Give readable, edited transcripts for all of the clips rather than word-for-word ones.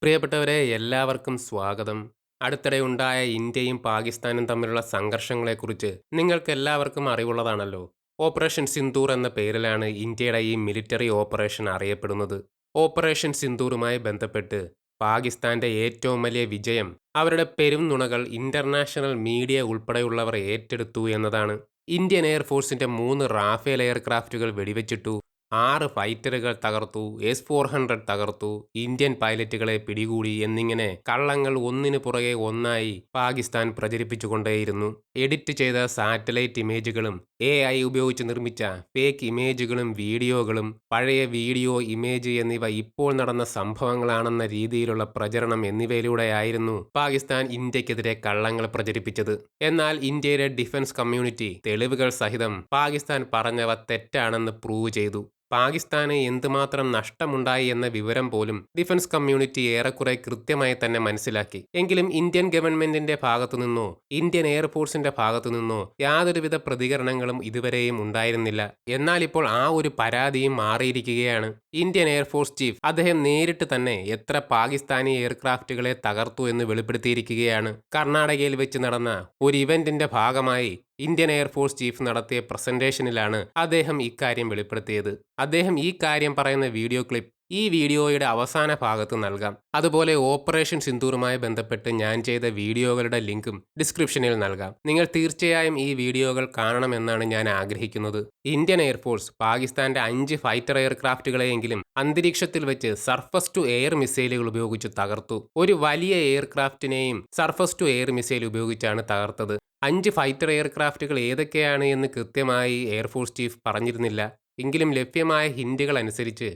പ്രിയപ്പെട്ടവരെ, എല്ലാവർക്കും സ്വാഗതം. അടുത്തിടെയുണ്ടായ ഇന്ത്യയും പാകിസ്ഥാനും തമ്മിലുള്ള സംഘർഷങ്ങളെക്കുറിച്ച് നിങ്ങൾക്കെല്ലാവർക്കും അറിവുള്ളതാണല്ലോ. ഓപ്പറേഷൻ സിന്ദൂർ എന്ന പേരിലാണ് ഇന്ത്യയുടെ ഈ മിലിറ്ററി ഓപ്പറേഷൻ അറിയപ്പെടുന്നത്. ഓപ്പറേഷൻ സിന്ദൂറുമായി ബന്ധപ്പെട്ട് പാകിസ്ഥാന്റെ ഏറ്റവും വലിയ വിജയം അവരുടെ പെരും നുണകൾ ഇന്റർനാഷണൽ മീഡിയ ഉൾപ്പെടെയുള്ളവർ ഏറ്റെടുത്തു എന്നതാണ്. ഇന്ത്യൻ എയർഫോഴ്സിന്റെ 3 റാഫേൽ എയർക്രാഫ്റ്റുകൾ വെടിവെച്ചിട്ടു, 6 ഫൈറ്ററുകൾ തകർത്തു, S-400 തകർത്തു, ഇന്ത്യൻ പൈലറ്റുകളെ പിടികൂടി എന്നിങ്ങനെ കള്ളങ്ങൾ ഒന്നിനു പുറകെ ഒന്നായി പാകിസ്ഥാൻ പ്രചരിപ്പിച്ചുകൊണ്ടേയിരുന്നു. എഡിറ്റ് ചെയ്ത സാറ്റലൈറ്റ് ഇമേജുകളും AI ഉപയോഗിച്ച് നിർമ്മിച്ച ഫേക്ക് ഇമേജുകളും വീഡിയോകളും പഴയ വീഡിയോ, ഇമേജ് എന്നിവ ഇപ്പോൾ നടന്ന സംഭവങ്ങളാണെന്ന രീതിയിലുള്ള പ്രചരണം എന്നിവയിലൂടെയായിരുന്നു പാകിസ്ഥാൻ ഇന്ത്യക്കെതിരെ കള്ളങ്ങൾ പ്രചരിപ്പിച്ചത്. എന്നാൽ ഇന്ത്യയുടെ ഡിഫൻസ് കമ്മ്യൂണിറ്റി തെളിവുകൾ സഹിതം പാകിസ്ഥാൻ പറഞ്ഞവ തെറ്റാണെന്ന് പ്രൂവ് ചെയ്തു. പാകിസ്ഥാന് എന്തുമാത്രം നഷ്ടമുണ്ടായി എന്ന വിവരം പോലും ഡിഫൻസ് കമ്മ്യൂണിറ്റി ഏറെക്കുറെ കൃത്യമായി തന്നെ മനസ്സിലാക്കി. എങ്കിലും ഇന്ത്യൻ ഗവൺമെന്റിന്റെ ഭാഗത്തുനിന്നോ ഇന്ത്യൻ എയർഫോഴ്സിന്റെ ഭാഗത്തുനിന്നോ യാതൊരുവിധ പ്രതികരണങ്ങളും ഇതുവരെയും ഉണ്ടായിരുന്നില്ല. എന്നാൽ ഇപ്പോൾ ആ ഒരു പരാതിയും മാറിയിരിക്കുകയാണ്. ഇന്ത്യൻ എയർഫോഴ്സ് ചീഫ് അദ്ദേഹം നേരിട്ട് തന്നെ എത്ര പാകിസ്ഥാനി എയർക്രാഫ്റ്റുകളെ തകർത്തു എന്ന് വെളിപ്പെടുത്തിയിരിക്കുകയാണ്. കർണാടകയിൽ വെച്ച് നടന്ന ഒരു ഇവന്റിന്റെ ഭാഗമായി ഇന്ത്യൻ എയർഫോഴ്സ് ചീഫ് നടത്തിയ പ്രസന്റേഷനിലാണ് അദ്ദേഹം ഇക്കാര്യം വെളിപ്പെടുത്തിയത്. അദ്ദേഹം ഈ കാര്യം പറയുന്ന വീഡിയോ ക്ലിപ്പ് ഈ വീഡിയോയുടെ അവസാന ഭാഗത്ത് നൽകാം. അതുപോലെ ഓപ്പറേഷൻ സിന്ദൂറുമായി ബന്ധപ്പെട്ട് ഞാൻ ചെയ്ത വീഡിയോകളുടെ ലിങ്കും ഡിസ്ക്രിപ്ഷനിൽ നൽകാം. നിങ്ങൾ തീർച്ചയായും ഈ വീഡിയോകൾ കാണണമെന്നാണ് ഞാൻ ആഗ്രഹിക്കുന്നത്. ഇന്ത്യൻ എയർഫോഴ്സ് പാകിസ്ഥാന്റെ 5 ഫൈറ്റർ എയർക്രാഫ്റ്റുകളെയെങ്കിലും അന്തരീക്ഷത്തിൽ വെച്ച് സർഫസ് ടു എയർ മിസൈലുകൾ ഉപയോഗിച്ച് തകർത്തു. ഒരു വലിയ എയർക്രാഫ്റ്റിനെയും സർഫസ് ടു എയർ മിസൈൽ ഉപയോഗിച്ചാണ് തകർത്തത്. 5 ഫൈറ്റർ എയർക്രാഫ്റ്റുകൾ ഏതൊക്കെയാണ് എന്ന് കൃത്യമായി എയർഫോഴ്സ് ചീഫ് പറഞ്ഞിരുന്നില്ല. എങ്കിലും ലഭ്യമായ ഹിന്റുകൾ അനുസരിച്ച്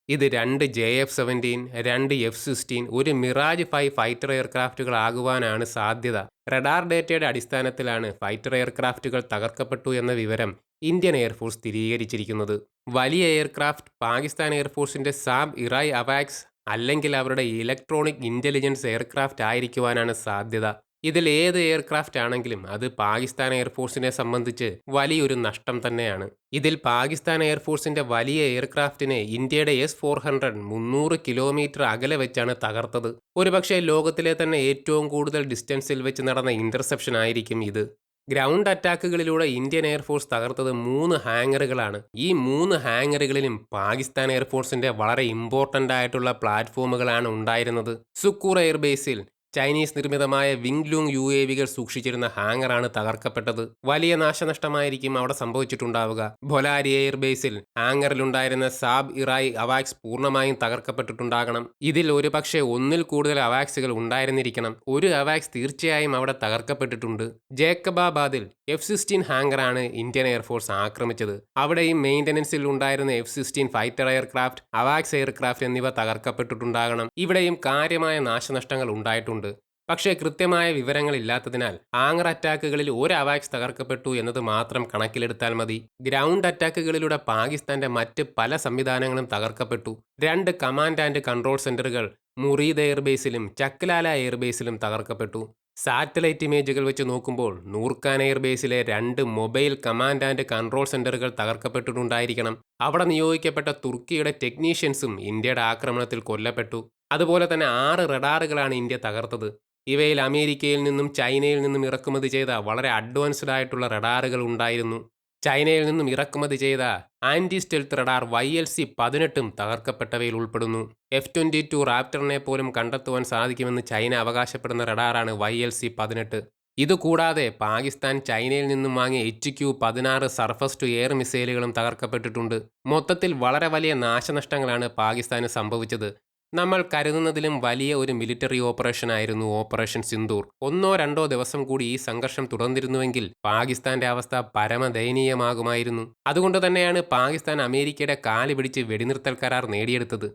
ഇത് 2 JF-17, 2 F-16, ഒരു മിറാജ് 5 ഫൈറ്റർ എയർക്രാഫ്റ്റുകൾ ആകുവാനാണ് സാധ്യത. റഡാർ ഡേറ്റയുടെ അടിസ്ഥാനത്തിലാണ് ഫൈറ്റർ എയർക്രാഫ്റ്റുകൾ തകർക്കപ്പെട്ടു എന്ന വിവരം ഇന്ത്യൻ എയർഫോഴ്സ് സ്ഥിരീകരിച്ചിരിക്കുന്നത്. വലിയ എയർക്രാഫ്റ്റ് പാകിസ്ഥാൻ എയർഫോഴ്സിന്റെ സാബ് ഇറായ് അവാക്സ് അല്ലെങ്കിൽ അവരുടെ ഇലക്ട്രോണിക് ഇന്റലിജൻസ് എയർക്രാഫ്റ്റ് ആയിരിക്കുവാനാണ് സാധ്യത. ഇതിൽ ഏത് എയർക്രാഫ്റ്റ് ആണെങ്കിലും അത് പാകിസ്ഥാൻ എയർഫോഴ്സിനെ സംബന്ധിച്ച് വലിയൊരു നഷ്ടം തന്നെയാണ്. ഇതിൽ പാകിസ്ഥാൻ എയർഫോഴ്സിന്റെ വലിയ എയർക്രാഫ്റ്റിനെ ഇന്ത്യയുടെ S-400 300 കിലോമീറ്റർ അകലെ വെച്ചാണ് തകർത്തത്. ഒരുപക്ഷെ ലോകത്തിലെ തന്നെ ഏറ്റവും കൂടുതൽ ഡിസ്റ്റൻസിൽ വെച്ച് നടന്ന ഇന്റർസെപ്ഷൻ ആയിരിക്കും ഇത്. ഗ്രൗണ്ട് അറ്റാക്കുകളിലൂടെ ഇന്ത്യൻ എയർഫോഴ്സ് തകർത്തത് 3 ഹാങ്ങറുകളാണ്. ഈ 3 ഹാങ്ങറുകളിലും പാകിസ്ഥാൻ എയർഫോഴ്സിന്റെ വളരെ ഇമ്പോർട്ടന്റ് ആയിട്ടുള്ള പ്ലാറ്റ്ഫോമുകളാണ് ഉണ്ടായിരുന്നത്. സുക്കൂർ എയർബേസിൽ ചൈനീസ് നിർമ്മിതമായ വിങ്ലൂങ് UAVകൾ സൂക്ഷിച്ചിരുന്ന ഹാങ്ങറാണ് തകർക്കപ്പെട്ടത്. വലിയ നാശനഷ്ടമായിരിക്കും അവിടെ സംഭവിച്ചിട്ടുണ്ടാവുക. ബൊലാരി എയർബേസിൽ ഹാങ്ങറിലുണ്ടായിരുന്ന സാബ് ഇറായ് അവാക്സ് പൂർണ്ണമായും തകർക്കപ്പെട്ടിട്ടുണ്ടാകണം. ഇതിൽ ഒരുപക്ഷെ ഒന്നിൽ കൂടുതൽ അവാക്സുകൾ ഉണ്ടായിരുന്നിരിക്കണം. ഒരു അവാക്സ് തീർച്ചയായും അവിടെ തകർക്കപ്പെട്ടിട്ടുണ്ട്. ജേക്കബാബാദിൽ F-16 ഹാങ്ങറാണ് ഇന്ത്യൻ എയർഫോഴ്സ് ആക്രമിച്ചത്. അവിടെയും മെയിൻ്റനൻസിൽ ഉണ്ടായിരുന്ന F-16 fighter aircraft, AVAX aircraft എന്നിവ തകർക്കപ്പെട്ടിട്ടുണ്ടാകണം. ഇവിടെയും കാര്യമായ നാശനഷ്ടങ്ങൾ ഉണ്ടായിട്ടുണ്ട്. പക്ഷേ കൃത്യമായ വിവരങ്ങൾ ഇല്ലാത്തതിനാൽ ഹാങ്ങർ അറ്റാക്കുകളിൽ ഒരു അവാക്സ് തകർക്കപ്പെട്ടു എന്നത് മാത്രം കണക്കിലെടുത്താൽ മതി. ഗ്രൗണ്ട് അറ്റാക്കുകളിലൂടെ പാകിസ്ഥാന്റെ മറ്റ് പല സംവിധാനങ്ങളും തകർക്കപ്പെട്ടു. 2 കമാൻഡ് ആൻഡ് കൺട്രോൾ സെന്ററുകൾ മുറീദ് എയർബേസിലും ചക്ലാല എയർബേസിലും തകർക്കപ്പെട്ടു. സാറ്റലൈറ്റ് ഇമേജുകൾ വെച്ച് നോക്കുമ്പോൾ നൂർഖാൻ എയർബേസിലെ 2 മൊബൈൽ കമാൻഡ് ആൻഡ് കൺട്രോൾ സെന്ററുകൾ തകർക്കപ്പെട്ടിട്ടുണ്ടായിരിക്കണം. അവിടെ നിയോഗിക്കപ്പെട്ട തുർക്കിയുടെ ടെക്നീഷ്യൻസും ഇന്ത്യയുടെ ആക്രമണത്തിൽ കൊല്ലപ്പെട്ടു. അതുപോലെ തന്നെ 6 റഡാറുകളാണ് ഇന്ത്യ തകർത്തത്. ഇവയിൽ അമേരിക്കയിൽ നിന്നും ചൈനയിൽ നിന്നും ഇറക്കുമതി ചെയ്ത വളരെ അഡ്വാൻസ്ഡ് ആയിട്ടുള്ള റഡാറുകൾ ഉണ്ടായിരുന്നു. ചൈനയിൽ നിന്നും ഇറക്കുമതി ചെയ്ത ആന്റി സ്റ്റെൽത്ത് റഡാർ YLC-18 തകർക്കപ്പെട്ടവയിൽ ഉൾപ്പെടുന്നു. F-22 റാപ്റ്ററിനെ പോലും കണ്ടെത്തുവാൻ സാധിക്കുമെന്ന് ചൈന അവകാശപ്പെടുന്ന റഡാറാണ് YLC-18. ഇതുകൂടാതെ പാകിസ്ഥാൻ ചൈനയിൽ നിന്നും വാങ്ങിയ HQ-16 സർഫസ് ടു എയർ മിസൈലുകളും തകർക്കപ്പെട്ടിട്ടുണ്ട്. മൊത്തത്തിൽ വളരെ വലിയ നാശനഷ്ടങ്ങളാണ് പാകിസ്ഥാന് സംഭവിച്ചത്. നമ്മൾ കരുതുന്നതിലും വലിയ ഒരു മിലിറ്ററി ഓപ്പറേഷൻ ആയിരുന്നു ഓപ്പറേഷൻ സിന്ദൂർ. 1-2 ദിവസം കൂടി ഈ സംഘർഷം തുടർന്നിരുന്നുവെങ്കിൽ പാകിസ്ഥാന്റെ അവസ്ഥ പരമദയനീയമാകുമായിരുന്നു. അതുകൊണ്ട് തന്നെയാണ് പാകിസ്ഥാൻ അമേരിക്കയുടെ കാല് പിടിച്ച് വെടിനിർത്തൽ കരാർ നേടിയെടുത്തത്.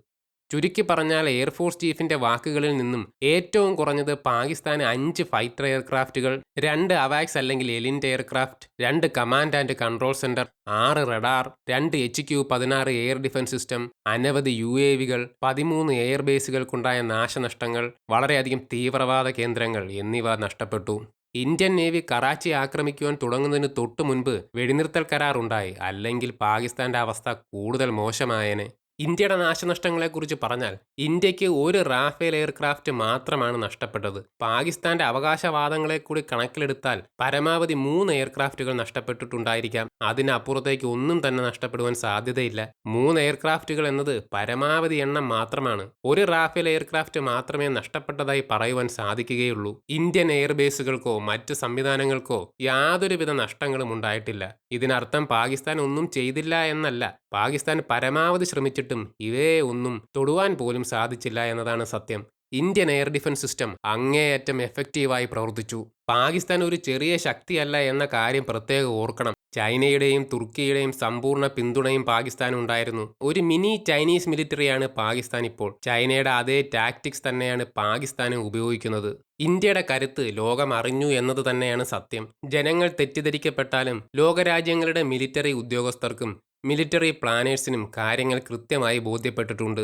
ചുരുക്കി പറഞ്ഞാൽ എയർഫോഴ്സ് ചീഫിന്റെ വാക്കുകളിൽ നിന്നും ഏറ്റവും കുറഞ്ഞത് പാകിസ്ഥാന് 5 ഫൈറ്റർ എയർക്രാഫ്റ്റുകൾ, 2 അവാക്സ് അല്ലെങ്കിൽ ELINT aircraft, 2 command and control centre, 6 radar, 2 HQ-16 air defence system, അനവധി UAVകൾ, 13 എയർബേസുകൾക്കുണ്ടായ നാശനഷ്ടങ്ങൾ, വളരെയധികം തീവ്രവാദ കേന്ദ്രങ്ങൾ എന്നിവ നഷ്ടപ്പെട്ടു. ഇന്ത്യൻ നേവി കറാച്ചി ആക്രമിക്കുവാൻ തുടങ്ങുന്നതിന് തൊട്ടു മുൻപ് വെടിനിർത്തൽ കരാർ ഉണ്ടായി. അല്ലെങ്കിൽ പാകിസ്ഥാന്റെ അവസ്ഥ കൂടുതൽ മോശമായേനെ. ഇന്ത്യയുടെ നാശനഷ്ടങ്ങളെക്കുറിച്ച് പറഞ്ഞാൽ ഇന്ത്യക്ക് ഒരു റാഫേൽ എയർക്രാഫ്റ്റ് മാത്രമാണ് നഷ്ടപ്പെട്ടത്. പാകിസ്ഥാന്റെ അവകാശവാദങ്ങളെ കൂടി കണക്കിലെടുത്താൽ പരമാവധി 3 എയർക്രാഫ്റ്റുകൾ നഷ്ടപ്പെട്ടിട്ടുണ്ടായിരിക്കാം. അതിനപ്പുറത്തേക്ക് ഒന്നും തന്നെ നഷ്ടപ്പെടുവാൻ സാധ്യതയില്ല. 3 എയർക്രാഫ്റ്റുകൾ എന്നത് പരമാവധി എണ്ണം മാത്രമാണ്. ഒരു റാഫേൽ എയർക്രാഫ്റ്റ് മാത്രമേ നഷ്ടപ്പെട്ടതായി പറയുവാൻ സാധിക്കുകയുള്ളൂ. ഇന്ത്യൻ എയർബേസുകൾക്കോ മറ്റ് സംവിധാനങ്ങൾക്കോ യാതൊരുവിധ നഷ്ടങ്ങളും ഉണ്ടായിട്ടില്ല. ഇതിനർത്ഥം പാകിസ്ഥാൻ ഒന്നും ചെയ്തില്ല എന്നല്ല. പാകിസ്ഥാൻ പരമാവധി ശ്രമിച്ചിട്ടും ഇവയെ ഒന്നും തൊടുവാൻ പോലും സാധിച്ചില്ല എന്നതാണ് സത്യം. ഇന്ത്യൻ എയർ ഡിഫൻസ് സിസ്റ്റം അങ്ങേയറ്റം എഫക്റ്റീവായി പ്രവർത്തിച്ചു. പാകിസ്ഥാൻ ഒരു ചെറിയ ശക്തിയല്ല എന്ന കാര്യം പ്രത്യേകം ഓർക്കണം. ചൈനയുടെയും തുർക്കിയുടെയും സമ്പൂർണ്ണ പിന്തുണയും പാകിസ്ഥാൻ ഉണ്ടായിരുന്നു. ഒരു മിനി ചൈനീസ് മിലിറ്ററിയാണ് പാകിസ്ഥാൻ ഇപ്പോൾ. ചൈനയുടെ അതേ ടാക്ടിക്സ് തന്നെയാണ് പാകിസ്ഥാനും ഉപയോഗിക്കുന്നത്. ഇന്ത്യയുടെ കരുത്ത് ലോകം അറിഞ്ഞു എന്നത് തന്നെയാണ് സത്യം. ജനങ്ങൾ തെറ്റിദ്ധരിക്കപ്പെട്ടാലും ലോകരാജ്യങ്ങളുടെ മിലിറ്ററി ഉദ്യോഗസ്ഥർക്കും മിലിറ്ററി പ്ലാനേഴ്സിനും കാര്യങ്ങൾ കൃത്യമായി ബോധ്യപ്പെട്ടിട്ടുണ്ട്.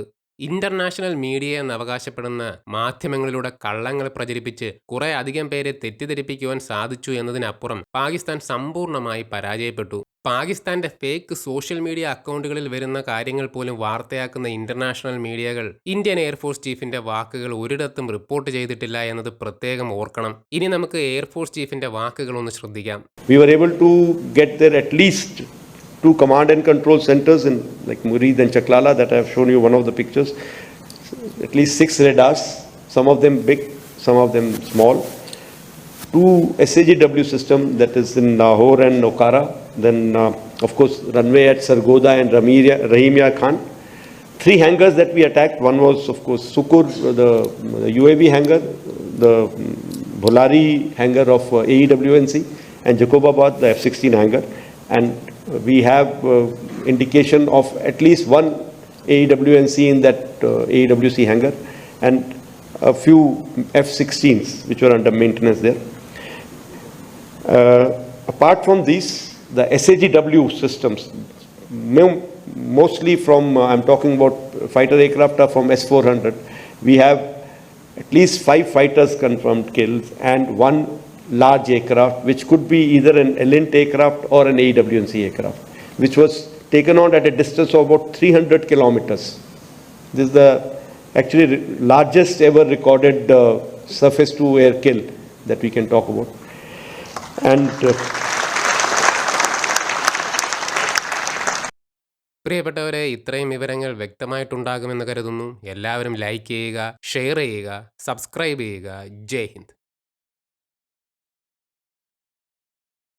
ഇന്റർനാഷണൽ മീഡിയ എന്ന് അവകാശപ്പെടുന്ന മാധ്യമങ്ങളിലൂടെ കള്ളങ്ങൾ പ്രചരിപ്പിച്ച് കുറെ അധികം പേരെ തെറ്റിദ്ധരിപ്പിക്കുവാൻ സാധിച്ചു എന്നതിനപ്പുറം പാകിസ്ഥാൻ സമ്പൂർണ്ണമായി പരാജയപ്പെട്ടു. പാകിസ്ഥാന്റെ ഫേക്ക് സോഷ്യൽ മീഡിയ അക്കൗണ്ടുകളിൽ വരുന്ന കാര്യങ്ങൾ പോലും വാർത്തയാക്കുന്ന ഇന്റർനാഷണൽ മീഡിയകൾ ഇന്ത്യൻ എയർഫോഴ്സ് ചീഫിന്റെ വാക്കുകൾ ഒരിടത്തും റിപ്പോർട്ട് ചെയ്തിട്ടില്ല എന്നത് പ്രത്യേകം ഓർക്കണം. ഇനി നമുക്ക് എയർഫോഴ്സ് ചീഫിന്റെ വാക്കുകൾ ഒന്ന് ശ്രദ്ധിക്കാം. We were able to get there at least 2 command and control centers in like Murid and Chaklala that I have shown you one of the pictures. At least 6 radars, some of them big, some of them small. 2 SAGW system that is in Lahore and Okara. Then of course runway at Sargoda and Rahimia Khan. 3 hangars that we attacked. One was of course Sukur, the UAV hangar, the Bholari hangar of AEWNC, and Jacobabad, the F-16 hangar. And we have indication of at least 1 AEWNC in that AEWC hangar and a few F-16s which were under maintenance there. Apart from these, the SAGW systems, mostly from, I'm talking about fighter aircraft are from S-400. We have at least 5 fighters confirmed kills and 1 large aircraft which could be either an Elint aircraft or an AWNC aircraft which was taken on at a distance of about 300 kilometers. This is the actually largest ever recorded surface to air kill that we can talk about. And പ്രിയപ്പെട്ടവരെ, ഇത്രയും വിവരങ്ങൾ വ്യക്തമായിട്ടുണ്ടാകുമെന്ന് കരുതുന്നു. എല്ലാവരും like ചെയ്യുക, share ചെയ്യുക, subscribe ചെയ്യുക. ജയ് ഹിന്ദ്.